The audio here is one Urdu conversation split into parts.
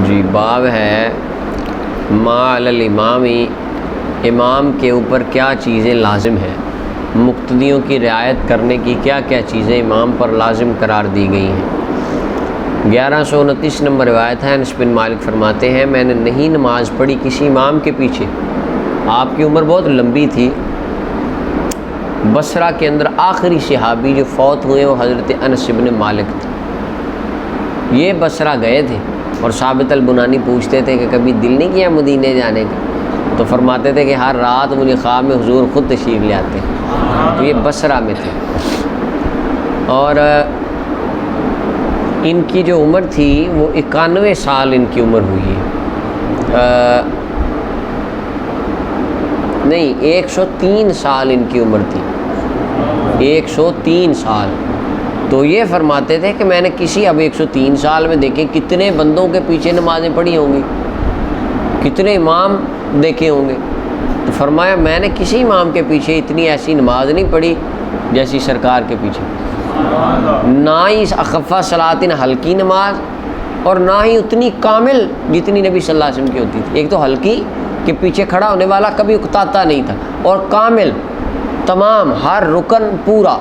جی باب ہے ما علی الامامی، امام کے اوپر کیا چیزیں لازم ہیں، مقتدیوں کی رعایت کرنے کی کیا کیا چیزیں امام پر لازم قرار دی گئی ہیں۔ 1129 نمبر روایت ہے، انس بن مالک فرماتے ہیں میں نے نہیں نماز پڑھی کسی امام کے پیچھے، آپ کی عمر بہت لمبی تھی۔ بصرہ کے اندر آخری صحابی جو فوت ہوئے وہ حضرت انس بن مالک تھے۔ یہ بصرہ گئے تھے اور ثابت البنانی پوچھتے تھے کہ کبھی دل نہیں کیا مدینے جانے کا، تو فرماتے تھے کہ ہر رات مجھے خواب میں حضور خود تشریف لے آتے۔ تو یہ بصرہ میں تھے، اور ان کی جو عمر تھی وہ 91 سال ان کی عمر ہوئی ہے، نہیں 103 سال ان کی عمر تھی، 103 سال۔ تو یہ فرماتے تھے کہ میں نے کسی، اب 103 سال میں دیکھیں کتنے بندوں کے پیچھے نمازیں پڑھی ہوں گی، کتنے امام دیکھے ہوں گے، تو فرمایا میں نے کسی امام کے پیچھے اتنی ایسی نماز نہیں پڑھی جیسی سرکار کے پیچھے، نہ ہی اخفا صلاۃ ہلکی نماز اور نہ ہی اتنی کامل جتنی نبی صلی اللہ علیہ وسلم کی ہوتی تھی۔ ایک تو ہلکی کہ پیچھے کھڑا ہونے والا کبھی اکتاتا نہیں تھا، اور کامل تمام ہر رکن پورا،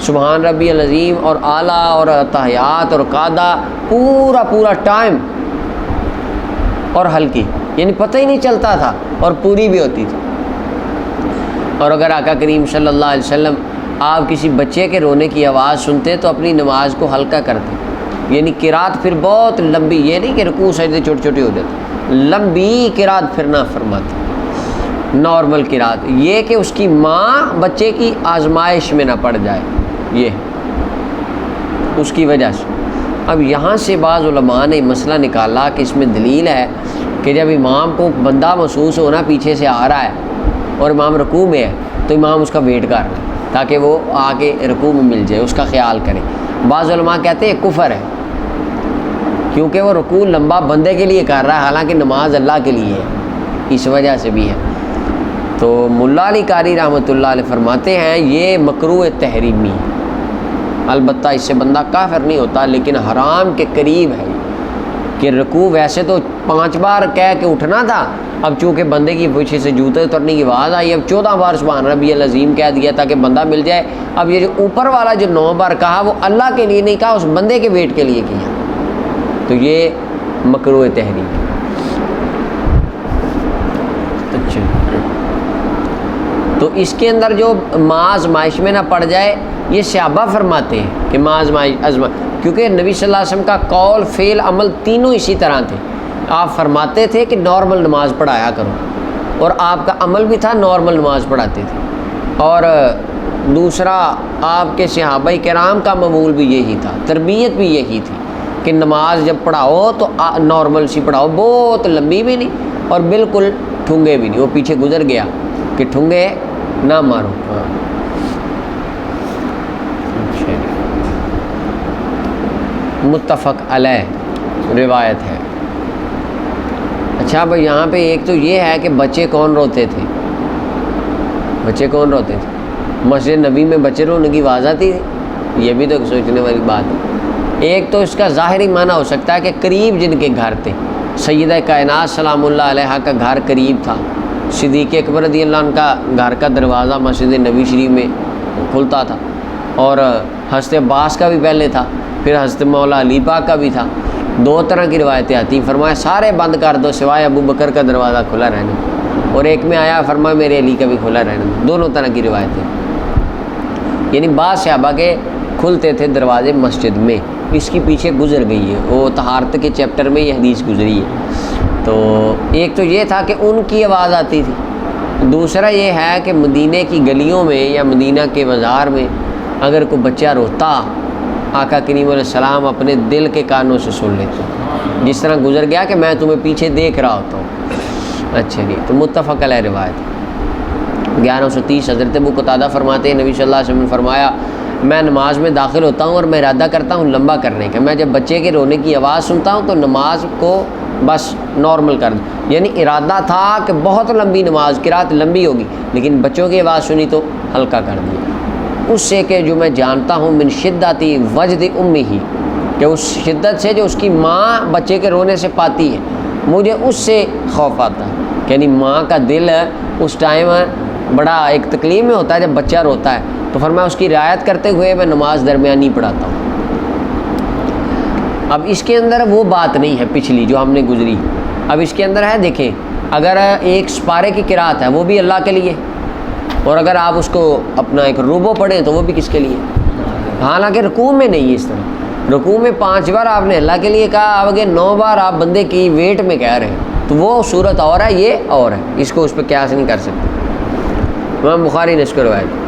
سبحان ربی العظیم اور اعلیٰ اور تحیات اور قادہ پورا ٹائم، اور ہلکی یعنی پتہ ہی نہیں چلتا تھا، اور پوری بھی ہوتی تھی۔ اور اگر آقا کریم صلی اللہ علیہ وسلم آپ کسی بچے کے رونے کی آواز سنتے تو اپنی نماز کو ہلکا کرتے، یعنی قرات پھر بہت لمبی، یہ نہیں کہ رکوع سجدے چھوٹی چھوٹی ہو جاتی، لمبی قرات پھر نہ فرماتے، نارمل قرات، یہ کہ اس کی ماں بچے کی آزمائش میں نہ پڑ جائے، یہ اس کی وجہ سے۔ اب یہاں سے بعض علماء نے مسئلہ نکالا کہ اس میں دلیل ہے کہ جب امام کو بندہ محسوس ہونا پیچھے سے آ رہا ہے اور امام رکوع میں ہے تو امام اس کا ویٹ کر رہا ہے تاکہ وہ آ کے رکوع میں مل جائے، اس کا خیال کرے۔ بعض علماء کہتے ہیں کفر ہے، کیونکہ وہ رکوع لمبا بندے کے لیے کر رہا ہے، حالانکہ نماز اللہ کے لیے ہے، اس وجہ سے بھی ہے۔ تو ملا علی قاری رحمۃ اللہ علیہ فرماتے ہیں یہ مکروہ تحریمی، البتہ اس سے بندہ کافر نہیں ہوتا، لیکن حرام کے قریب ہے کہ رکوع ویسے تو 5 بار کہہ کے اٹھنا تھا، اب چونکہ بندے کی پیچھے سے جوتے اترنے کی آواز آئی، اب 14 بار سبحان ربی العظیم کہہ دیا تاکہ بندہ مل جائے۔ اب یہ جو اوپر والا جو 9 بار کہا وہ اللہ کے لیے نہیں کہا، اس بندے کے ویٹ کے لیے کیا، تو یہ مکروہ تحریم۔ اچھا، تو اس کے اندر جو ماں آزمائش میں نہ پڑ جائے، یہ صحابہ فرماتے ہیں کہ ماں آزمائش، کیونکہ نبی صلی اللہ علیہ وسلم کا قول فعل عمل تینوں اسی طرح تھے۔ آپ فرماتے تھے کہ نارمل نماز پڑھایا کرو، اور آپ کا عمل بھی تھا نارمل نماز پڑھاتے تھے، اور دوسرا آپ کے صحابہ کرام کا معمول بھی یہی تھا، تربیت بھی یہی تھی کہ نماز جب پڑھاؤ تو نارمل سی پڑھاؤ، بہت لمبی بھی نہیں اور بالکل ٹھنگے بھی نہیں۔ وہ پیچھے گزر گیا کہ ٹھنگے نہ مارو۔ متفق علیہ روایت ہے۔ اچھا بھائی، یہاں پہ ایک تو یہ ہے کہ بچے کون روتے تھے، بچے کون روتے تھے؟ مسجد نبی میں بچے رونے کی آواز آتی تھی، یہ بھی تو ایک سوچنے والی بات ہے۔ ایک تو اس کا ظاہری معنی ہو سکتا ہے کہ قریب جن کے گھر تھے، سیدہ کائنات سلام اللہ علیہا کا گھر قریب تھا، صدیق اکبر رضی اللہ عنہ کا گھر کا دروازہ مسجد نبی شریف میں کھلتا تھا، اور حضرت عباس کا بھی پہلے تھا، پھر حضرت مولا علی پاک کا بھی تھا۔ 2 طرح کی روایتیں آتی ہیں، فرمایا سارے بند کر دو سوائے ابو بکر کا دروازہ کھلا رہنے، اور ایک میں آیا فرمایا میرے علی کا بھی کھلا رہنے، دونوں طرح کی روایتیں، یعنی بعض صحابہ کے کھلتے تھے دروازے مسجد میں۔ اس کی پیچھے گزر گئی ہے، وہ طہارت کے چیپٹر میں یہ حدیث گزری ہے۔ تو ایک تو یہ تھا کہ ان کی آواز آتی تھی، دوسرا یہ ہے کہ مدینہ کی گلیوں میں یا مدینہ کے بازار میں اگر کوئی بچہ روتا، آقا کریم علیہ السلام اپنے دل کے کانوں سے سن لیتے، جس طرح گزر گیا کہ میں تمہیں پیچھے دیکھ رہا ہوتا ہوں۔ اچھا جی، تو متفق علیہ روایت۔ 1130 حضرت ابو قتادہ فرماتے ہیں نبی صلی اللہ علیہ وسلم نے فرمایا میں نماز میں داخل ہوتا ہوں اور میں ارادہ کرتا ہوں لمبا کرنے کا، میں جب بچے کے رونے کی آواز سنتا ہوں تو نماز کو بس نارمل کر دوں، یعنی ارادہ تھا کہ بہت لمبی نماز قرات لمبی ہوگی، لیکن بچوں کی آواز سنی تو ہلکا کر دیا، اس سے کہ جو میں جانتا ہوں من شدتی وجد امہ، کہ اس شدت سے جو اس کی ماں بچے کے رونے سے پاتی ہے، مجھے اس سے خوف آتا ہے، کہ یعنی ماں کا دل اس ٹائم بڑا ایک تکلیف میں ہوتا ہے جب بچہ روتا ہے، تو فرمایا اس کی رعایت کرتے ہوئے میں نماز درمیانی پڑھاتا ہوں۔ اب اس کے اندر وہ بات نہیں ہے پچھلی جو ہم نے گزری، اب اس کے اندر ہے دیکھیں، اگر ایک سپارے کی قرات ہے وہ بھی اللہ کے لیے، اور اگر آپ اس کو اپنا ایک روبو پڑھیں تو وہ بھی کس کے لیے، حالانکہ رکوع میں نہیں ہے اس طرح، رکوع میں 5 بار آپ نے اللہ کے لیے کہا، اب اگر 9 بار آپ بندے کی ویٹ میں کہہ رہے ہیں، تو وہ صورت اور ہے، یہ اور ہے، اس کو اس پہ قیاس نہیں کر سکتے۔ امام بخاری نے اس کو روایت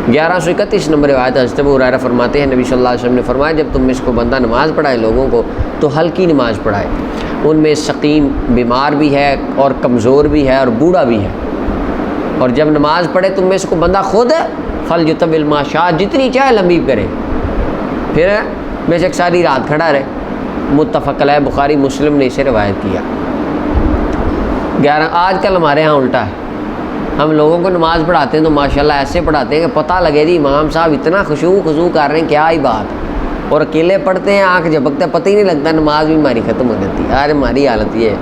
1131 نمبر روایت، حضرت ابو ہریرہ فرماتے ہیں نبی صلی اللہ علیہ وسلم نے فرمایا، جب تم میں اس کو بندہ نماز پڑھائے لوگوں کو تو ہلکی نماز پڑھائے، ان میں سقیم بیمار بھی ہے اور کمزور بھی ہے اور بوڑھا بھی ہے، اور جب نماز پڑھے تم میں اس کو بندہ خود فلیطول ما شاء، جتنی چاہے لمبی کرے، پھر بے شک ساری رات کھڑا رہے۔ متفق علیہ، بخاری مسلم نے اسے روایت کیا۔ 11 آج کل ہمارے ہاں الٹا ہے، ہم لوگوں کو نماز پڑھاتے ہیں تو ماشاءاللہ ایسے پڑھاتے ہیں کہ پتہ لگے جی امام صاحب اتنا خضوع کر رہے ہیں، کیا ہی بات، اور اکیلے پڑھتے ہیں، آنکھ جھپکتے پتہ ہی نہیں لگتا، نماز بھی ہماری ختم ہو جاتی ہے۔ ہماری حالت یہ ہے،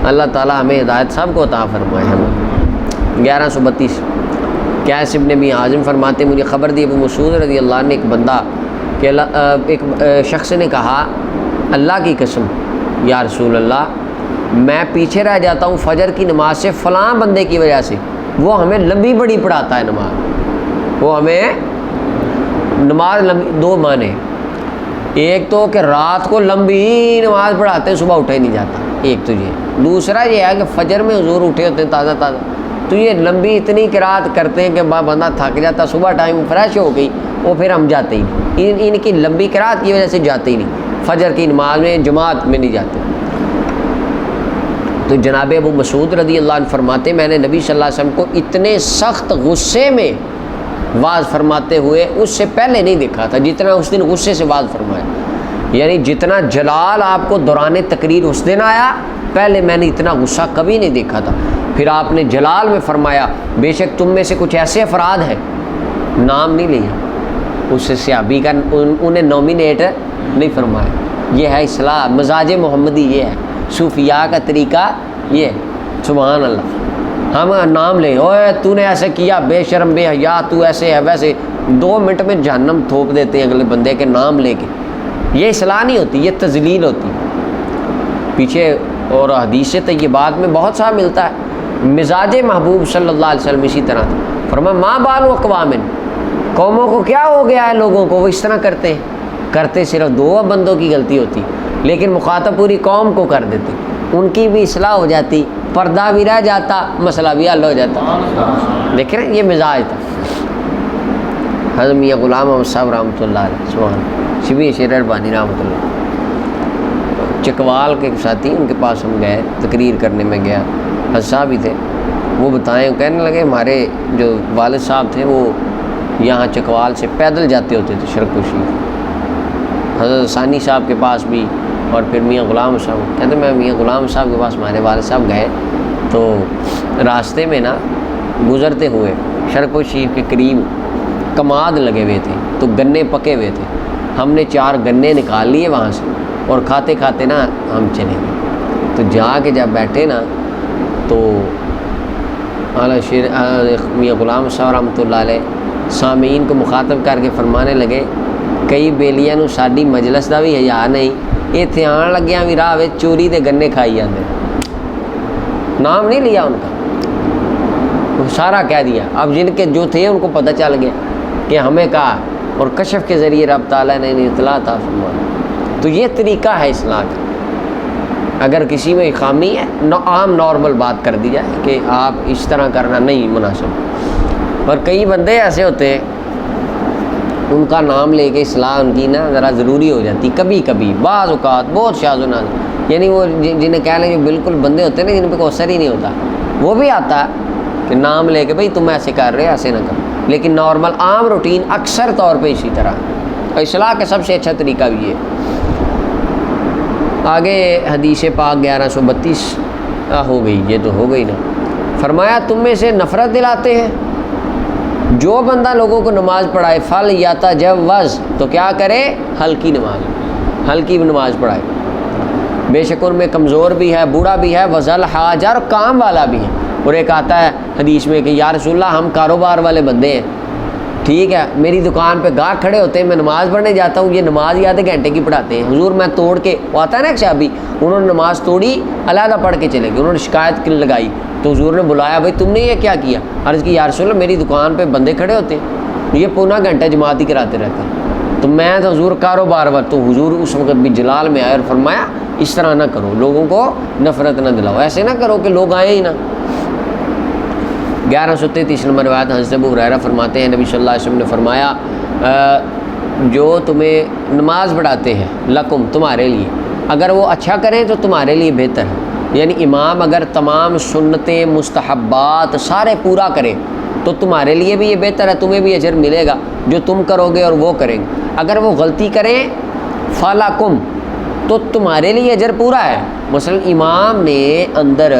اللہ تعالیٰ ہمیں ہدایت سب کو عطا فرمائے۔ ہم 1132 قیس ابن ابی حازم فرماتے ہیں، مجھے خبر دی ابو مسعود رضی اللہ عنہ، ایک بندہ کہ ایک شخص نے کہا، اللہ کی قسم یا رسول اللہ، میں پیچھے رہ جاتا ہوں فجر کی نماز سے فلاں بندے کی وجہ سے، وہ ہمیں لمبی بڑی پڑھاتا ہے نماز، وہ ہمیں نماز لمبی، 2 معنی، ایک تو کہ رات کو لمبی نماز پڑھاتے ہیں، صبح اٹھا ہی نہیں جاتا، ایک تو یہ، دوسرا یہ ہے کہ فجر میں حضور اٹھے ہوتے ہیں تازہ تازہ، تو یہ لمبی اتنی قرات کرتے ہیں کہ بندہ تھک جاتا، صبح ٹائم فریش ہو گئی، وہ پھر ہم جاتے ہی نہیں، ان کی لمبی قرات کی وجہ سے جاتے ہی نہیں، فجر کی نماز میں جماعت میں نہیں جاتے۔ تو جناب ابو مسعود رضی اللہ عنہ فرماتے، میں نے نبی صلی اللہ علیہ وسلم کو اتنے سخت غصے میں واز فرماتے ہوئے اس سے پہلے نہیں دیکھا تھا جتنا اس دن غصے سے واز فرمایا، یعنی جتنا جلال آپ کو دوران تقریر اس دن آیا، پہلے میں نے اتنا غصہ کبھی نہیں دیکھا تھا۔ پھر آپ نے جلال میں فرمایا، بے شک تم میں سے کچھ ایسے افراد ہیں، نام نہیں لیا، اس صحابی کا انہیں نومینیٹ نہیں فرمایا، یہ ہے اصلاح، مزاج محمدی یہ ہے، صوفیاء کا طریقہ یہ، سبحان اللہ، ہم نام لیں، اوے تو نے ایسے کیا، بے شرم بے حیا، تو ایسے ہے ویسے، 2 منٹ میں جہنم تھوپ دیتے ہیں اگلے بندے کے نام لے کے، یہ اصلاح نہیں ہوتی، یہ تذلیل ہوتی پیچھے۔ اور حدیث طیبات میں بہت سا ملتا ہے، مزاج محبوب صلی اللہ علیہ وسلم اسی طرح تھا، فرمایا ما بال اقوام، قوموں کو کیا ہو گیا ہے، لوگوں کو وہ اس طرح کرتے ہیں، کرتے صرف 2 بندوں کی غلطی ہوتی، لیکن مخاطب پوری قوم کو کر دیتے، ان کی بھی اصلاح ہو جاتی، پردہ بھی رہ جاتا، مسئلہ بھی حل ہو جاتا۔ دیکھ رہے ہیں یہ مزاج تھا حضرت میاں غلام احمد صاحب رحمۃ اللہ علیہ، سبحان، شبیر شیر اربانی رحمۃ اللہ، چکوال کے ساتھی، ان کے پاس ہم گئے، تقریر کرنے میں گیا، حضرت صاحب ہی تھے، وہ بتائیں، کہنے لگے ہمارے جو والد صاحب تھے وہ یہاں چکوال سے پیدل جاتے ہوتے تھے شرق شریف، حضرت ثانی صاحب کے پاس بھی، اور پھر میاں غلام صاحب، کہتے میں میاں غلام صاحب کے پاس ہمارے والد صاحب گئے تو راستے میں نا گزرتے ہوئے شرق شریف کے قریب کماد لگے ہوئے تھے، تو گنے پکے ہوئے تھے، ہم نے 4 گنے نکال لیے وہاں سے، اور کھاتے کھاتے نا ہم چلے گئے، تو جا کے جب بیٹھے نا تو میاں غلام صاحب رحمۃ اللہ علیہ سامعین کو مخاطب کر کے فرمانے لگے، کئی بیلیاں نو ساڈی مجلس دا بھی حیا نہیں، اتنے آن لگیاں بھی راہ وچ چوری دے گنے کھائی جاندے، نام نہیں لیا ان کا، سارا کہہ دیا، اب جن کے جو تھے ان کو پتہ چل گیا کہ ہمیں کہا، اور کشف کے ذریعے رب تعالیٰ نے اطلاع عطا فرمائی۔ تو یہ طریقہ ہے اصلاح کا، اگر کسی میں خامی ہے عام نارمل بات کر دی جائے کہ آپ اس طرح کرنا نہیں مناسب، اور کئی بندے ایسے ہوتے ہیں ان کا نام لے کے اصلاح ان کی نا ذرا ضروری ہو جاتی کبھی کبھی، بعض اوقات بہت شاذ و نادر، یعنی وہ جنہیں کہہ لیں جو بالکل بندے ہوتے ہیں نا جن پہ کوئی اثر ہی نہیں ہوتا، وہ بھی آتا ہے کہ نام لے کے بھئی تم ایسے کر رہے ایسے نہ کرو، لیکن نارمل عام روٹین اکثر طور پہ اسی طرح، اور اصلاح کا سب سے اچھا طریقہ بھی ہے۔ آگے حدیث پاک 1132 ہو گئی، یہ تو ہو گئی نا، فرمایا تم میں سے نفرت دلاتے ہیں، جو بندہ لوگوں کو نماز پڑھائے فل یا تجوز، تو کیا کرے، ہلکی نماز، ہلکی نماز پڑھائے، بے شک ان میں کمزور بھی ہے، بوڑھا بھی ہے، وذل حاجہ اور کام والا بھی ہے۔ اور ایک آتا ہے حدیث میں کہ یا رسول اللہ ہم کاروبار والے بندے ہیں، ٹھیک ہے، میری دکان پہ گاہک کھڑے ہوتے ہیں، میں نماز پڑھنے جاتا ہوں، یہ نماز ہی آدھے گھنٹے کی پڑھاتے ہیں، حضور میں توڑ کے، وہ آتا ہے نا ایک صحابی، انہوں نے نماز توڑی، علیحدہ پڑھ کے چلے گئے، انہوں نے شکایت لگائی تو حضور نے بلایا، بھائی تم نے یہ کیا کیا؟ عرض کی یا رسول اللہ میری دکان پہ بندے کھڑے ہوتے ہیں، یہ پونا گھنٹہ جماعت ہی کراتے رہتے ہیں، تو میں تو حضور کاروبار وقت، تو حضور اس وقت بھی جلال میں آئے اور فرمایا اس طرح نہ کرو، لوگوں کو نفرت نہ دلاؤ، ایسے نہ کرو کہ لوگ آئے ہی نہ۔ 1133 نمبر روایت حضرت ابو ہریرہ فرماتے ہیں نبی صلی اللہ علیہ وسلم نے فرمایا جو تمہیں نماز پڑھاتے ہیں لکم تمہارے لیے، اگر وہ اچھا کریں تو تمہارے لیے بہتر ہے، یعنی امام اگر تمام سنتیں مستحبات سارے پورا کرے تو تمہارے لیے بھی یہ بہتر ہے، تمہیں بھی اجر ملے گا جو تم کرو گے اور وہ کریں گے، اگر وہ غلطی کریں فلکم تو تمہارے لیے اجر پورا ہے۔ مثلا امام نے اندر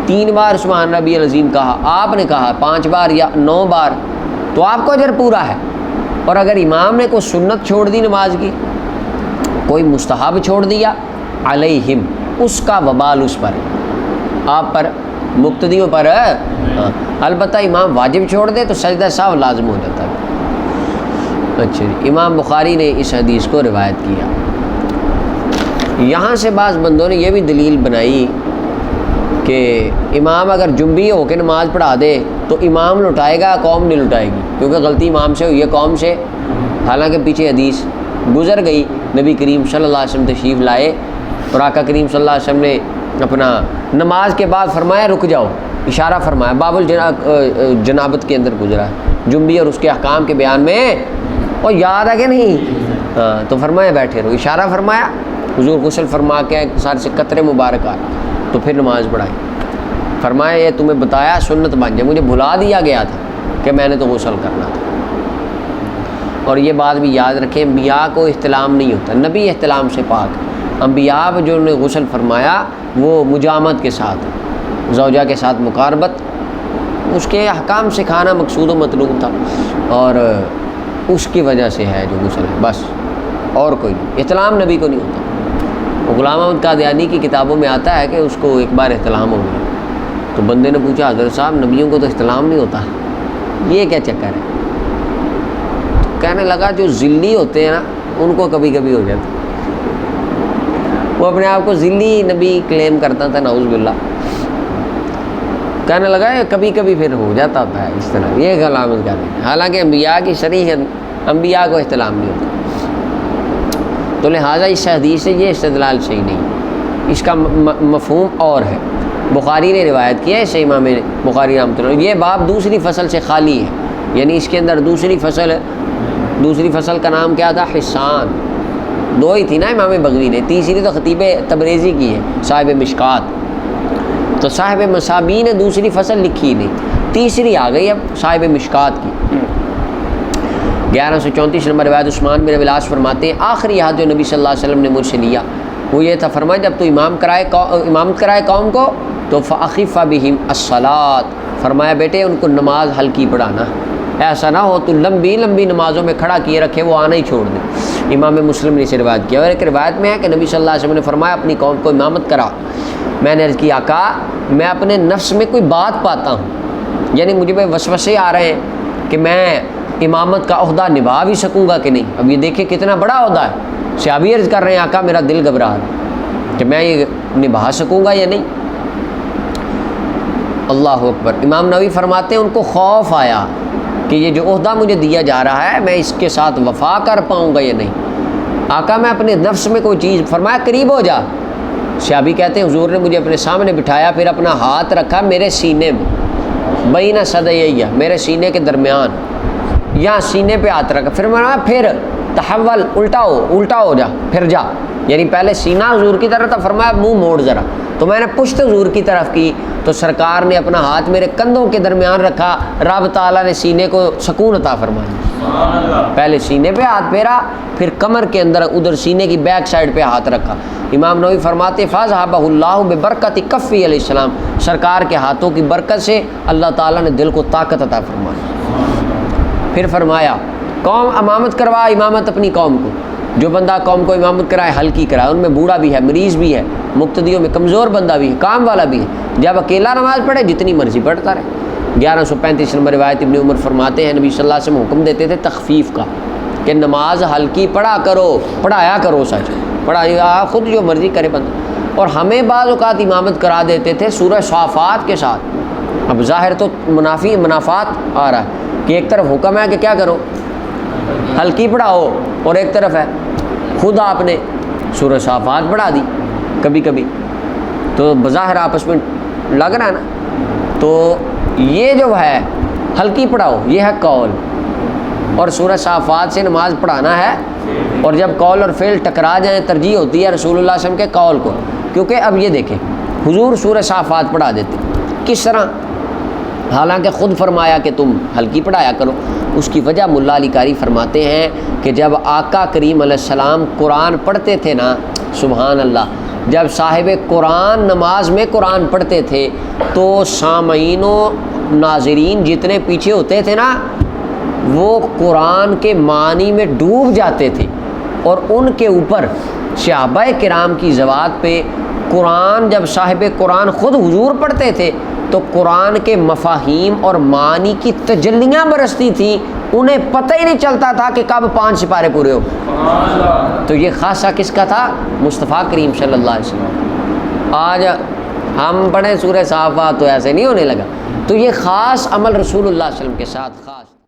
3 بار سبحان ربی العظیم کہا، آپ نے کہا 5 بار یا 9 بار، تو آپ کو اجر پورا ہے، اور اگر امام نے کوئی سنت چھوڑ دی نماز کی، کوئی مستحب چھوڑ دیا، علیہم اس کا وبال اس پر، آپ پر مقتدیوں پر ہے، البتہ امام واجب چھوڑ دے تو سجدہ سہو لازم ہو جاتا ہے۔ اچھا جی، امام بخاری نے اس حدیث کو روایت کیا۔ یہاں سے بعض بندوں نے یہ بھی دلیل بنائی کہ امام اگر جنبی ہو کے نماز پڑھا دے تو امام لٹائے گا، قوم نہیں لٹائے گی، کیونکہ غلطی امام سے ہوئی ہے قوم سے، حالانکہ پیچھے حدیث گزر گئی، نبی کریم صلی اللہ علیہ وسلم تشریف لائے اور آقا کریم صلی اللہ علیہ وسلم نے اپنا نماز کے بعد فرمایا رک جاؤ، اشارہ فرمایا، باب الجنابت کے اندر گزرا ہے جنبی اور اس کے احکام کے بیان میں، اور یاد ہے کہ نہیں؟ تو فرمایا بیٹھے رہو، اشارہ فرمایا، حضور غسل فرما کے سارے سے قطرے مبارک آئے تو پھر نماز پڑھائی، فرمایا یہ تمہیں بتایا سنت بن جائے، مجھے بھلا دیا گیا تھا کہ میں نے تو غسل کرنا تھا۔ اور یہ بات بھی یاد رکھیں، انبیاء کو احتلام نہیں ہوتا، نبی احتلام سے پاک، انبیاء جو نے غسل فرمایا وہ مجامت کے ساتھ، زوجہ کے ساتھ مقاربت، اس کے احکام سکھانا مقصود و مطلوب تھا، اور اس کی وجہ سے ہے جو غسل ہے، بس اور کوئی نہیں، احتلام نبی کو نہیں ہوتا۔ غلام احمد قادیانی کی کتابوں میں آتا ہے کہ اس کو ایک بار احتلام ہو گیا، تو بندے نے پوچھا حضرت صاحب نبیوں کو تو احتلام نہیں ہوتا، یہ کیا چکر ہے؟ تو کہنے لگا جو ذلی ہوتے ہیں نا ان کو کبھی کبھی ہو جاتا، وہ اپنے آپ کو ذلی نبی کلیم کرتا تھا، نعوذ باللہ، کہنے لگا کبھی کبھی پھر ہو جاتا ہوتا ہے اس طرح، یہ غلام احمد قادیانی، حالانکہ انبیاء کی صریح انبیاء کو احتلام نہیں ہوتا۔ تو لہٰذا اس حدیث سے یہ استدلال صحیح نہیں، اس کا مفہوم اور ہے۔ بخاری نے روایت کیا ہے، اسے امام بخاری رحمۃ اللہ، یہ باب دوسری فصل سے خالی ہے، یعنی اس کے اندر دوسری فصل کا نام کیا تھا؟ حسان، 2 ہی تھی نا امام بغوی نے، تیسری تو خطیب تبریزی کی ہے صاحب مشکات، تو صاحب مصابی نے دوسری فصل لکھی نہیں، تیسری آ گئی اب صاحب مشکات کی۔ 1134 نمبر روایت عثمان بن ابی فرماتے ہیں آخری ہاتھ جو نبی صلی اللہ علیہ وسلم نے مجھ سے لیا وہ یہ تھا، فرمایا جب تو امامت کرائے قوم کو تو فاخف بہم الصلاۃ، فرمایا بیٹے ان کو نماز ہلکی پڑھانا، ایسا نہ ہو تو لمبی لمبی نمازوں میں کھڑا کیے رکھے وہ آنا ہی چھوڑ دے۔ امام مسلم نے اسے روایت کیا، اور ایک روایت میں ہے کہ نبی صلی اللہ علیہ وسلم نے فرمایا اپنی قوم کو امامت کرا، میں نے عرض کی آقا میں اپنے نفس میں کوئی بات پاتا ہوں، یعنی مجھے بے وسوسے آ رہے ہیں کہ میں امامت کا عہدہ نبھا بھی سکوں گا کہ نہیں۔ اب یہ دیکھیں کتنا بڑا عہدہ ہے، صحابی عرض کر رہے ہیں آقا میرا دل گھبرا رہا ہے کہ میں یہ نبھا سکوں گا یا نہیں۔ اللہ اکبر۔ امام نووی فرماتے ہیں ان کو خوف آیا کہ یہ جو عہدہ مجھے دیا جا رہا ہے میں اس کے ساتھ وفا کر پاؤں گا یا نہیں۔ آقا میں اپنے نفس میں کوئی چیز، فرمایا قریب ہو جا۔ صحابی کہتے ہیں حضور نے مجھے اپنے سامنے بٹھایا، پھر اپنا ہاتھ رکھا میرے سینے میں، بین صدیہ، میرے سینے کے درمیان، یا سینے پہ ہاتھ رکھا، پھر تحول الٹا ہو جا، پھر جا، یعنی پہلے سینہ حضور کی طرف تھا، فرمایا منہ موڑ ذرا، تو میں نے پشت حضور کی طرف کی تو سرکار نے اپنا ہاتھ میرے کندھوں کے درمیان رکھا، رب تعالیٰ نے سینے کو سکون عطا فرمایا، پہلے سینے پہ ہاتھ پھیرا، پھر کمر کے اندر ادھر سینے کی بیک سائڈ پہ ہاتھ رکھا۔ امام نووی فرماتے فاذهبہ اللہ ببرکت کفی علیہ السلام، سرکار کے ہاتھوں کی برکت سے اللہ تعالیٰ نے دل کو طاقت عطا فرمائی۔ پھر فرمایا قوم امامت کروا، امامت اپنی قوم کو، جو بندہ قوم کو امامت کرائے ہلکی کرائے، ان میں بوڑھا بھی ہے، مریض بھی ہے، مقتدیوں میں کمزور بندہ بھی ہے، کام والا بھی ہے، جب اکیلا نماز پڑھے جتنی مرضی پڑھتا رہے۔ 1135 نمبر روایت ابن عمر فرماتے ہیں نبی صلی اللہ علیہ وسلم حکم دیتے تھے تخفیف کا، کہ نماز ہلکی پڑھا کرو، پڑھایا کرو، سچ پڑھایا، خود جو مرضی کرے بندہ۔ اور ہمیں بعض اوقات امامت کرا دیتے تھے سورہ صافات کے ساتھ۔ اب ظاہر تو منافات آ رہا ہے کہ ایک طرف حکم ہے کہ کیا کرو، ہلکی پڑھاؤ، اور ایک طرف ہے خود آپ نے سورہ صافات پڑھا دی کبھی کبھی، تو بظاہر آپس میں لگ رہا ہے نا۔ تو یہ جو ہے ہلکی پڑھاؤ یہ ہے قول، اور سورہ صافات سے نماز پڑھانا ہے، اور جب قول اور فعل ٹکرا جائیں ترجیح ہوتی ہے رسول اللہ صلی اللہ علیہ وسلم کے قول کو، کیونکہ اب یہ دیکھیں حضور سورہ صافات پڑھا دیتے کس طرح، حالانکہ خود فرمایا کہ تم ہلکی پڑھایا کرو۔ اس کی وجہ ملا علی قاری فرماتے ہیں کہ جب آقا کریم علیہ السلام قرآن پڑھتے تھے نا، سبحان اللہ، جب صاحب قرآن نماز میں قرآن پڑھتے تھے تو سامعین و ناظرین جتنے پیچھے ہوتے تھے نا وہ قرآن کے معنی میں ڈوب جاتے تھے، اور ان کے اوپر صحابہ کرام کی ذوات پہ قرآن، جب صاحب قرآن خود حضور پڑھتے تھے تو قرآن کے مفاہیم اور معانی کی تجلیاں برستی تھیں، انہیں پتہ ہی نہیں چلتا تھا کہ کب 5 سپارے پورے ہو۔ تو یہ خاصہ کس کا تھا؟ مصطفیٰ کریم صلی اللہ علیہ وسلم۔ آج ہم پڑھیں سورہ صافات تو ایسے نہیں ہونے لگا، تو یہ خاص عمل رسول اللہ صلی اللہ علیہ وسلم کے ساتھ خاص